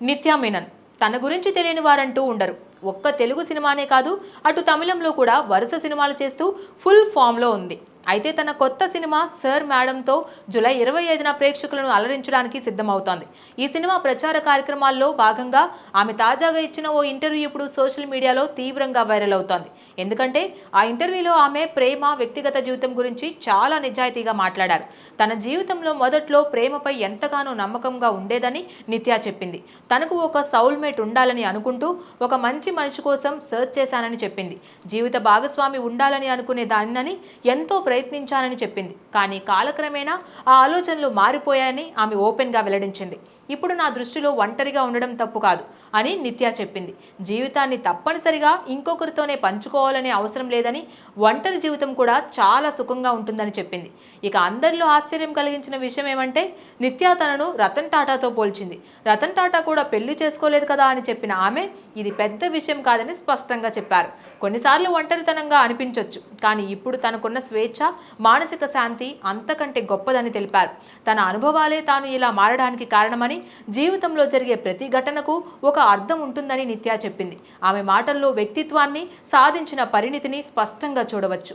నిత్యా మీనన్ తన గురించి తెలియని వారంటూ ఉండరు. ఒక్క తెలుగు సినిమానే కాదు, అటు తమిళంలో కూడా వరుస సినిమాలు చేస్తూ ఫుల్ ఫామ్లో ఉంది. అయితే తన కొత్త సినిమా సర్ మేడంతో జూలై 25న ప్రేక్షకులను అలరించడానికి సిద్ధమవుతోంది. ఈ సినిమా ప్రచార కార్యక్రమాల్లో భాగంగా ఆమె తాజాగా ఇచ్చిన ఓ ఇంటర్వ్యూ ఇప్పుడు సోషల్ మీడియాలో తీవ్రంగా వైరల్ అవుతోంది. ఎందుకంటే ఆ ఇంటర్వ్యూలో ఆమె ప్రేమ, వ్యక్తిగత జీవితం గురించి చాలా నిజాయితీగా మాట్లాడారు. తన జీవితంలో మొదట్లో ప్రేమపై ఎంతగానో నమ్మకంగా ఉండేదని నిత్యా చెప్పింది. తనకు ఒక సౌల్మేట్ ఉండాలని అనుకుంటూ ఒక మంచి మనిషి కోసం సర్చ్ చేశానని చెప్పింది. జీవిత భాగస్వామి ఉండాలని అనుకునే దానిని ఎంతో ప్రయత్నించానని చెప్పింది. కానీ కాలక్రమేణా ఆ ఆలోచనలు మారిపోయాయని ఆమె ఓపెన్గా వెల్లడించింది. ఇప్పుడు నా దృష్టిలో ఒంటరిగా ఉండడం తప్పు కాదు అని నిత్యా చెప్పింది. జీవితాన్ని తప్పనిసరిగా ఇంకొకరితోనే పంచుకోవాలనే అవసరం లేదని, ఒంటరి జీవితం కూడా చాలా సుఖంగా ఉంటుందని చెప్పింది. ఇక అందరిలో ఆశ్చర్యం కలిగించిన విషయం ఏమంటే నిత్యా తనను రతన్ టాటాతో పోల్చింది. రతన్ టాటా కూడా పెళ్లి చేసుకోలేదు కదా అని చెప్పిన ఆమె ఇది పెద్ద విషయం కాదని స్పష్టంగా చెప్పారు. కొన్నిసార్లు ఒంటరితనంగా అనిపించొచ్చు, కానీ ఇప్పుడు తనకున్న స్వేచ్ఛ, మానసిక శాంతి అంతకంటే గొప్పదని తెలిపారు. తన అనుభవాలే తాను ఇలా మారడానికి కారణమని, జీవితంలో జరిగే ప్రతి ఘటనకు ఒక అర్థం ఉంటుందని నిత్యా చెప్పింది. ఆమె మాటల్లో వ్యక్తిత్వాన్ని, సాధించిన పరిణితిని స్పష్టంగా చూడవచ్చు.